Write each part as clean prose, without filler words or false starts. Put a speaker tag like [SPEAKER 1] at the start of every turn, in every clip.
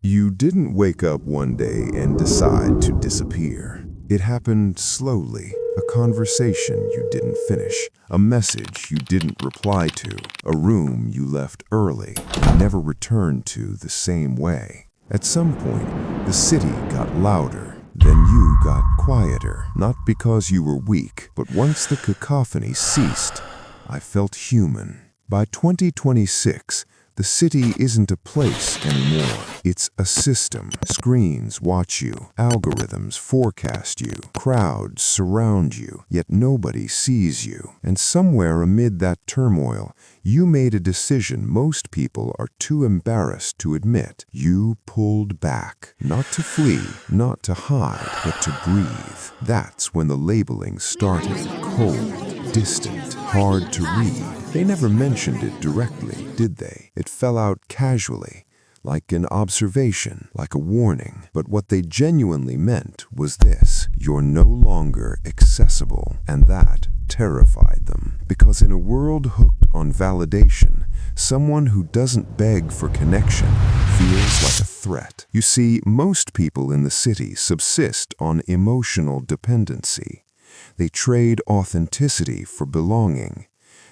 [SPEAKER 1] You didn't wake up one day and decide to disappear. It happened slowly. A conversation you didn't finish, a message you didn't reply to, a room you left early and never returned to the same way. At some point, the city got louder. Then you got quieter, not because you were weak, but once the cacophony ceased, I felt human. By 2026, the city isn't a place anymore. It's a system. Screens watch you, algorithms forecast you, crowds surround you, yet nobody sees you. And somewhere amid that turmoil, you made a decision most people are too embarrassed to admit. You pulled back. Not to flee, not to hide, but to breathe. That's when the labeling started. Cold, distant, hard to read. They never mentioned it directly, did they? It fell out casually, like an observation, like a warning. But what they genuinely meant was this: you're no longer accessible. And that terrified them. Because in a world hooked on validation, someone who doesn't beg for connection feels like a threat. You see, most people in the city subsist on emotional dependency. They trade authenticity for belonging.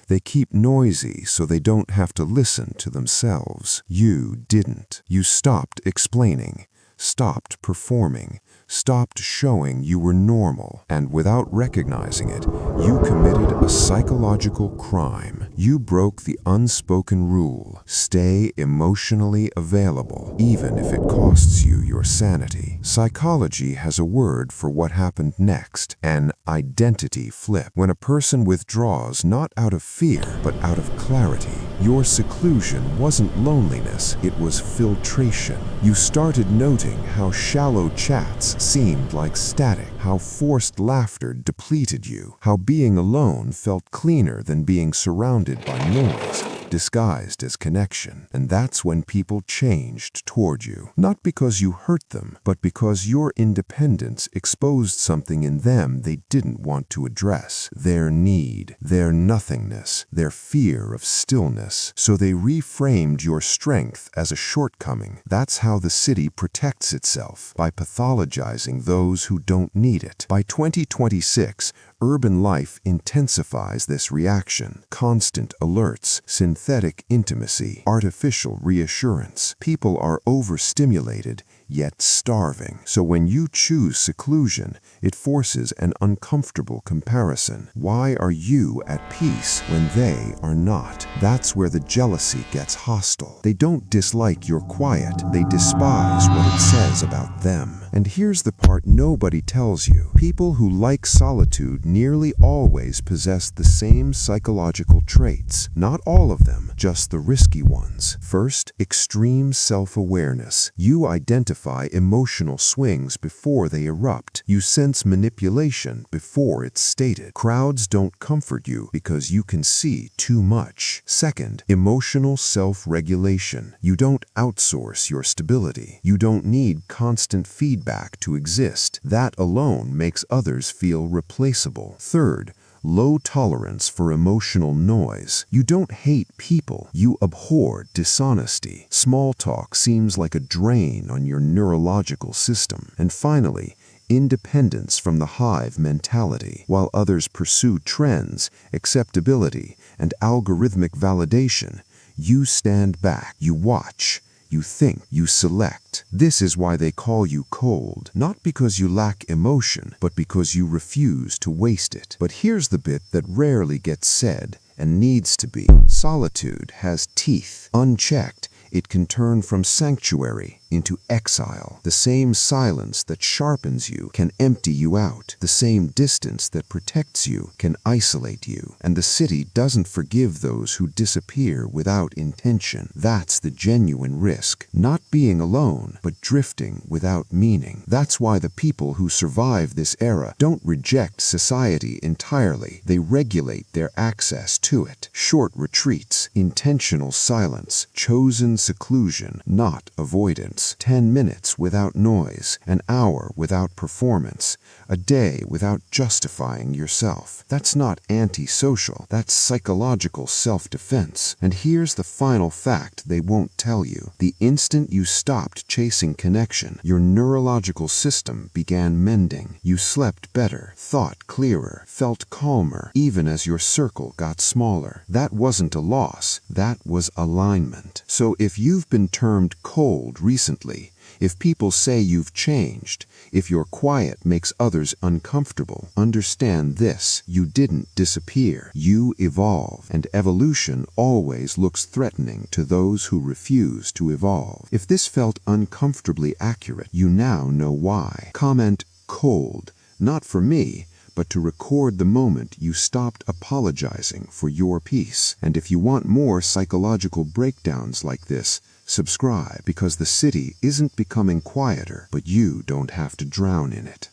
[SPEAKER 1] They keep noisy so they don't have to listen to themselves. You didn't. You stopped explaining, stopped performing, stopped showing you were normal. And without recognizing it, you committed a psychological crime. You broke the unspoken rule: stay emotionally available, even if it costs you your sanity. Psychology has a word for what happened next: an identity flip. When a person withdraws not out of fear, but out of clarity. Your seclusion wasn't loneliness, it was filtration. You started noting how shallow chats seemed like static, how forced laughter depleted you, how being alone felt cleaner than being surrounded by noise, disguised as connection. And that's when people changed toward you. Not because you hurt them, but because your independence exposed something in them they didn't want to address. Their need, their nothingness, their fear of stillness. So they reframed your strength as a shortcoming. That's how the city protects itself, by pathologizing those who don't need it. By 2026, urban life intensifies this reaction. Constant alerts, synthetic intimacy, artificial reassurance. People are overstimulated, yet starving. So when you choose seclusion, it forces an uncomfortable comparison. Why are you at peace when they are not? That's where the jealousy gets hostile. They don't dislike your quiet, they despise what it says about them. And here's the part nobody tells you. People who like solitude nearly always possess the same psychological traits. Not all of them, just the risky ones. First, extreme self-awareness. You identify emotional swings before they erupt. You sense manipulation before it's stated. Crowds don't comfort you because you can see too much. Second, emotional self-regulation. You don't outsource your stability. You don't need constant feedback to exist. That alone makes others feel replaceable. Third, low tolerance for emotional noise. You don't hate people, you abhor dishonesty. Small talk seems like a drain on your neurological system. And finally, independence from the hive mentality. While others pursue trends, acceptability, and algorithmic validation, you stand back, you watch, you think, you select. This is why they call you cold. Not because you lack emotion, but because you refuse to waste it. But here's the bit that rarely gets said and needs to be. Solitude has teeth. Unchecked, it can turn from sanctuary into exile. The same silence that sharpens you can empty you out. The same distance that protects you can isolate you. And the city doesn't forgive those who disappear without intention. That's the genuine risk. Not being alone, but drifting without meaning. That's why the people who survive this era don't reject society entirely. They regulate their access to it. Short retreats, intentional silence, chosen seclusion, not avoidance. silence, 10 minutes without noise, an hour without performance, a day without justifying yourself. That's not antisocial, that's psychological self-defense. And here's the final fact they won't tell you. The instant you stopped chasing connection, your neurological system began mending. You slept better, thought clearer, felt calmer, even as your circle got smaller. That wasn't a loss, that was alignment. So if you've been termed cold recently, if people say you've changed, if your quiet makes others uncomfortable, understand this: you didn't disappear, you evolve, and evolution always looks threatening to those who refuse to evolve. If this felt uncomfortably accurate, you now know why. Comment cold, not for me, but to record the moment you stopped apologizing for your peace. And if you want more psychological breakdowns like this, subscribe, because the city isn't becoming quieter, but you don't have to drown in it.